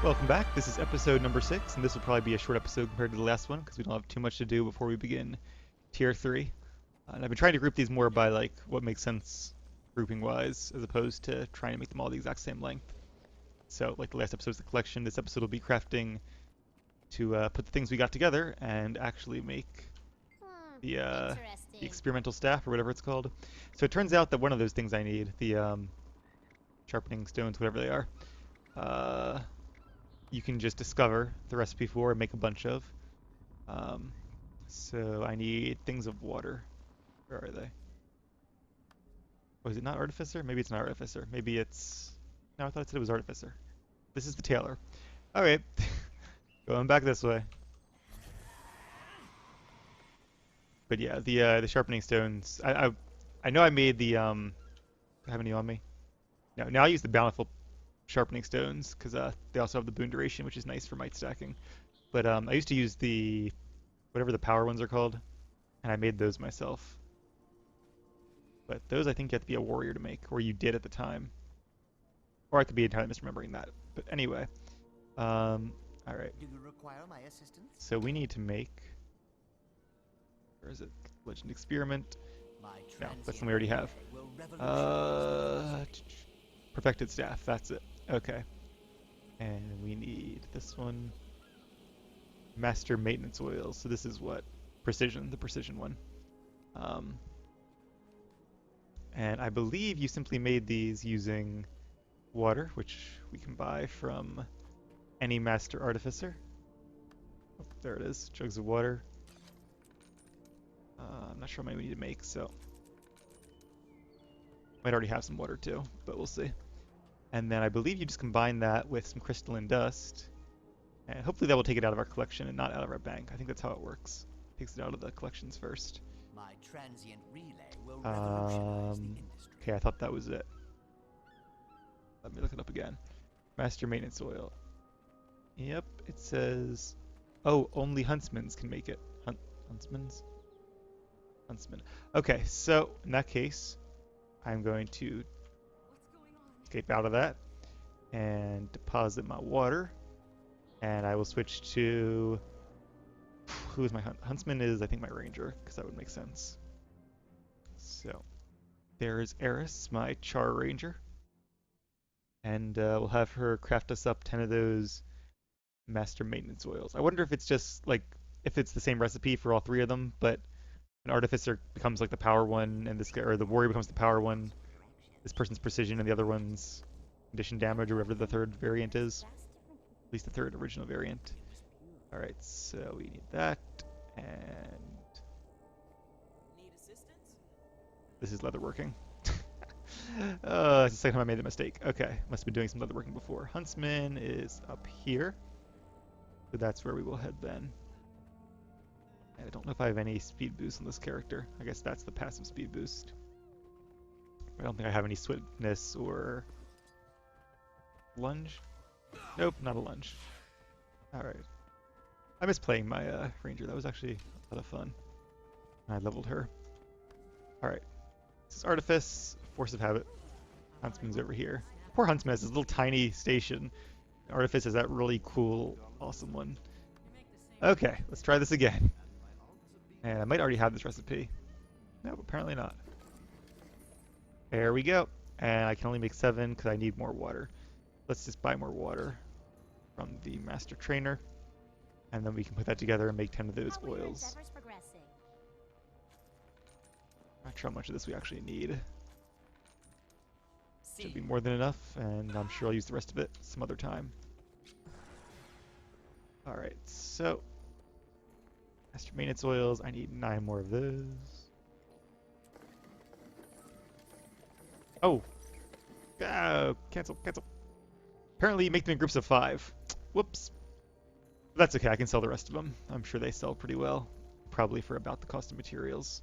Welcome back. This is episode number 6, and this will probably be a short episode compared to the last one because we don't have too much to do before we begin tier 3. And I've been trying to group these more by like what makes sense grouping wise as opposed to trying to make them all the exact same length. So like the last episode was the collection, this episode will be crafting to put the things we got together and actually make the experimental staff or whatever it's called. So it turns out that one of those things I need, the sharpening stones, whatever they are, you can just discover the recipe for and make a bunch of. So I need things of water. Where are they? Oh, is it not Artificer? Maybe it's not Artificer. Maybe it's... No, I thought it said it was Artificer. This is the Tailor. Alright. Going back this way. But yeah, the sharpening stones. I know I made the I have any on me? No, now I use the bountiful sharpening stones because they also have the boon duration, which is nice for might stacking. But I used to use the whatever the power ones are called, and I made those myself. But those I think you have to be a warrior to make, or you did at the time. Or I could be entirely misremembering that. But anyway, all right. Do you require my assistance? So we need to make. Where is it? Legend experiment. No, that's one we already have. Perfected staff. That's it. Okay. And we need this one. Master maintenance oils. So this is what? Precision, the precision one. And I believe you simply made these using water, which we can buy from any master artificer. Oh, there it is. Jugs of water. I'm not sure how many we need to make, so might already have some water too, but we'll see. And then I believe you just combine that with some crystalline dust, and hopefully that will take it out of our collection and not out of our bank. I think that's how it works. Takes it out of the collections first. My transient relay will revolutionize the industry. Okay, I thought that was it. Let me look it up again. Master maintenance oil. Yep, it says... Oh, only huntsmans can make it. Huntsmans? Huntsman. Okay, so in that case, I'm going to escape out of that and deposit my water. And I will switch to... Who is my huntsman? Is I think my ranger, because that would make sense. So there's Eris, my char ranger, and we'll have her craft us up 10 of those master maintenance oils. I wonder if it's just like if it's the same recipe for all 3 of them, but an artificer becomes like the power one, and this guy, or the warrior becomes the power one. This person's precision, and the other one's condition damage, or whatever the third variant is. At least the third original variant. Alright, so we need that, and this is leatherworking. It's the second time I made the mistake. Okay, must have been doing some leatherworking before. Huntsman is up here, so that's where we will head then. And I don't know if I have any speed boost on this character. I guess that's the passive speed boost. I don't think I have any swiftness or lunge. Nope, not a lunge. Alright. I miss playing my ranger. That was actually a lot of fun. I leveled her. Alright. This is Artifice, Force of Habit. Huntsman's over here. Poor Huntsman has this little tiny station. Artifice is that really cool, awesome one. Okay, let's try this again. And I might already have this recipe. No, apparently not. There we go. And I can only make 7 because I need more water. Let's just buy more water from the Master Trainer. And then we can put that together and make 10 of those oils. Not sure how much of this we actually need. Should be more than enough, and I'm sure I'll use the rest of it some other time. Alright, so Master Maintenance Oils, I need 9 more of those. Oh! Cancel. Apparently you make them in groups of 5. Whoops. That's okay, I can sell the rest of them. I'm sure they sell pretty well. Probably for about the cost of materials.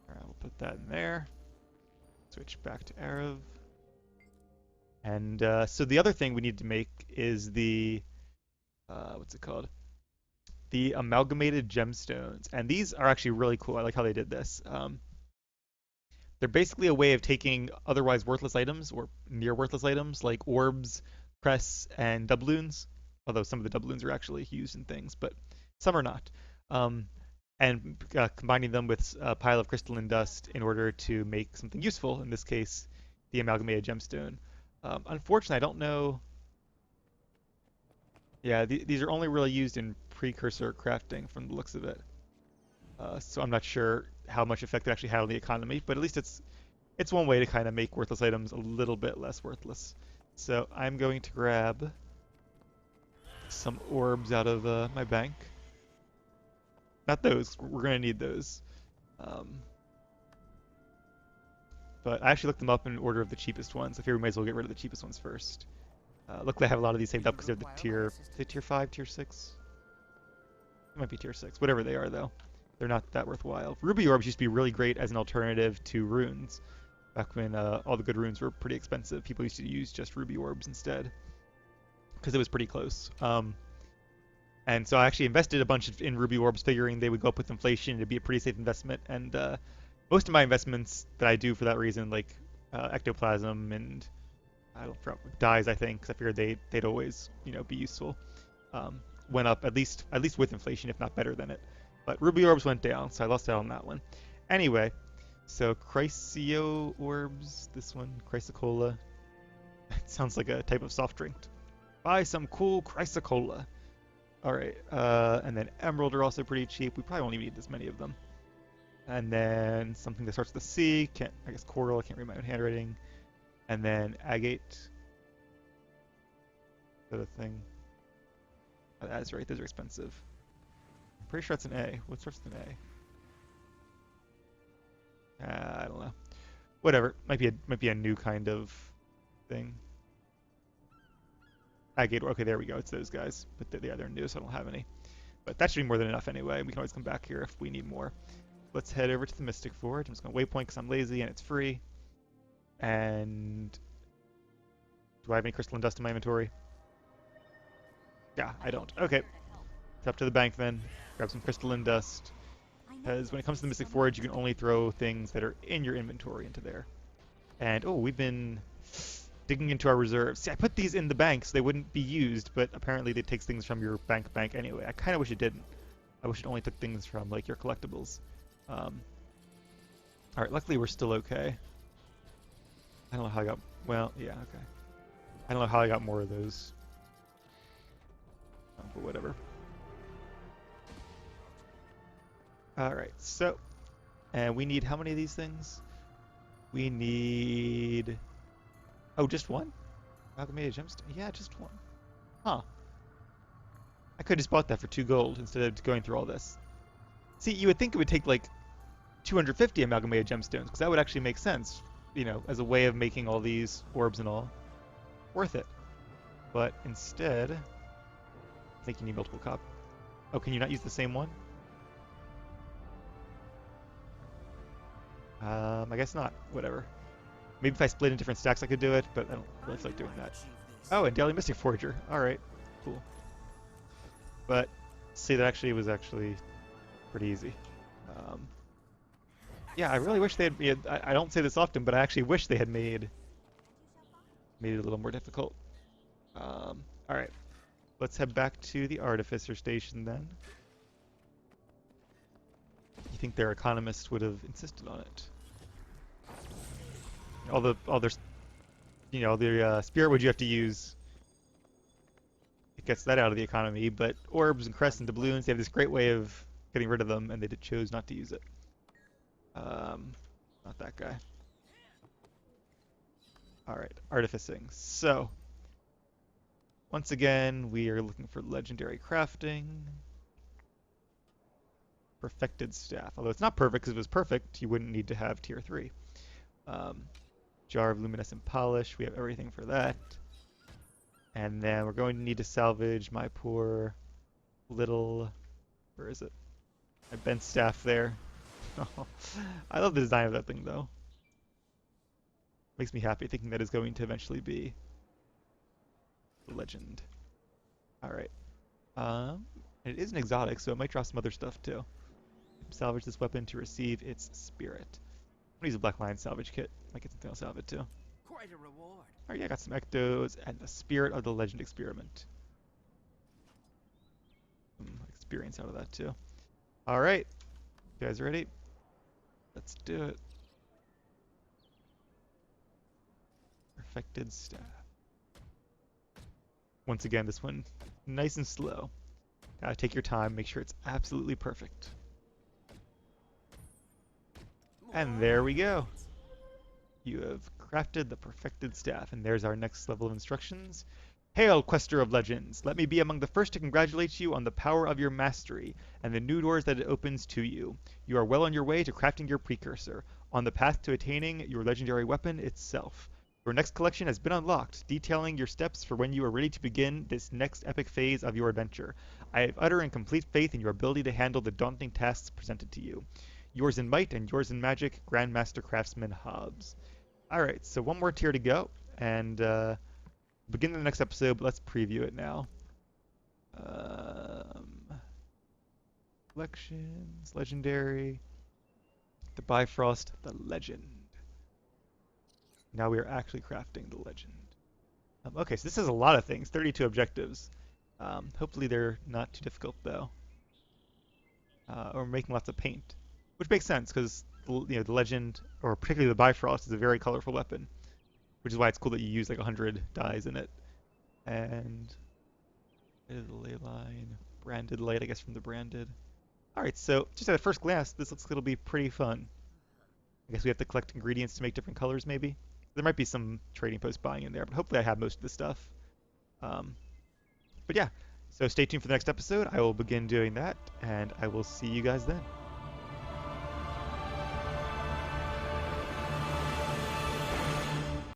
Alright, we'll put that in there. Switch back to Arav. And so the other thing we need to make is the... what's it called? The amalgamated gemstones. And these are actually really cool. I like how they did this. They're basically a way of taking otherwise worthless items, or near worthless items, like orbs, cress and doubloons, although some of the doubloons are actually used in things, but some are not. Um, and combining them with a pile of crystalline dust in order to make something useful, in this case, the amalgamated gemstone. Unfortunately, I don't know. Yeah, these are only really used in precursor crafting from the looks of it. So I'm not sure how much effect it actually had on the economy, but at least it's one way to kind of make worthless items a little bit less worthless. So I'm going to grab some orbs out of my bank. Not those. We're going to need those. Um, but I actually looked them up in order of the cheapest ones. I figure we might as well get rid of the cheapest ones first. Luckily, I have a lot of these saved up because they're the tier. Is it tier 5, tier 6? It might be tier 6. Whatever they are, though. They're not that worthwhile. Ruby orbs used to be really great as an alternative to runes. Back when all the good runes were pretty expensive, people used to use just ruby orbs instead because it was pretty close. And so I actually invested a bunch in ruby orbs, figuring they would go up with inflation. It'd be a pretty safe investment. And most of my investments that I do for that reason, like ectoplasm and I don't know, dyes, I think, because I figured they'd always be useful. Went up at least with inflation, if not better than it. But ruby orbs went down, so I lost out on that one. Anyway, so Chryso orbs, this one, Chrysocola. It sounds like a type of soft drink. Buy some cool Chrysocola. Alright, and then emerald are also pretty cheap. We probably won't even need this many of them. And then something that starts with a C, I guess coral, I can't read my own handwriting. And then agate. Is that a thing? Oh, that's right, those are expensive. I'm pretty sure that's an A. What starts with an A? I don't know. Whatever. Might be a new kind of thing. Agate. Okay, there we go. It's those guys. But they're new, so I don't have any. But that should be more than enough anyway. We can always come back here if we need more. Let's head over to the Mystic Forge. I'm just going to waypoint because I'm lazy and it's free. And do I have any crystalline dust in my inventory? Yeah, I don't. Okay. It's up to the bank then. Grab some crystalline dust. Because when it comes to the Mystic Forge, you can only throw things that are in your inventory into there. And, oh, we've been digging into our reserves. See, I put these in the bank so they wouldn't be used, but apparently it takes things from your bank anyway. I kind of wish it didn't. I wish it only took things from, like, your collectibles. Alright, luckily we're still okay. I don't know how I got... Well, yeah, okay. I don't know how I got more of those. But whatever. Alright, so... And we need how many of these things? We need... Oh, just one? Amalgamated gemstone? Yeah, just one. Huh. I could have just bought that for 2 gold instead of going through all this. See, you would think it would take like 250 amalgamated gemstones, because that would actually make sense, as a way of making all these orbs and all worth it. But instead, I think you need multiple copies. Oh, can you not use the same one? I guess not. Whatever. Maybe if I split in different stacks I could do it, but I don't really feel like doing that. Oh, and Daily Mystic Forger. Alright, cool. But, see, that was actually pretty easy. Yeah, I really wish they had made... I don't say this often, but I actually wish they had made it a little more difficult. Alright. Let's head back to the Artificer Station, then. You think their economist would have insisted on it? All their spirit wood you have to use. It gets that out of the economy, but orbs and crests and doubloons, they have this great way of getting rid of them, and they chose not to use it. Not that guy. Alright, artificing. So, once again, we are looking for legendary crafting. Perfected staff. Although it's not perfect, because if it was perfect, you wouldn't need to have tier 3. Jar of luminescent polish. We have everything for that. And then we're going to need to salvage my poor little... Where is it? My bent staff there. I love the design of that thing, though. Makes me happy thinking that is going to eventually be a legend. Alright. It is an exotic, so it might draw some other stuff, too. Salvage this weapon to receive its spirit. I'm going to use a Black Lion salvage kit. Might get something else out of it, too. Quite a reward. Alright, yeah, I got some ectos and the Spirit of the Legend experiment. Some experience out of that too. Alright, you guys ready? Let's do it. Perfected staff. Once again, this one nice and slow. Gotta take your time, make sure it's absolutely perfect. And there we go. You have crafted the perfected staff, and there's our next level of instructions. Hail, Quester of Legends! Let me be among the first to congratulate you on the power of your mastery, and the new doors that it opens to you. You are well on your way to crafting your Precursor, on the path to attaining your legendary weapon itself. Your next collection has been unlocked, detailing your steps for when you are ready to begin this next epic phase of your adventure. I have utter and complete faith in your ability to handle the daunting tasks presented to you. Yours in might and yours in magic, Grandmaster Craftsman Hobbs. Alright, so one more tier to go, and begin the next episode, but let's preview it now. Collections, Legendary, the Bifrost, the Legend. Now we are actually crafting the Legend. Okay, so this is a lot of things, 32 objectives. Hopefully they're not too difficult though. Or making lots of paint, which makes sense because the Legend, or particularly the Bifrost, is a very colorful weapon, which is why it's cool that you use like 100 dyes in it. And the ley line, branded light, I guess from the branded. Alright, so just at a first glance, this looks like it'll be pretty fun. I guess we have to collect ingredients to make different colors, maybe. There might be some trading post buying in there, but hopefully I have most of the stuff. But yeah, so stay tuned for the next episode. I will begin doing that, and I will see you guys then.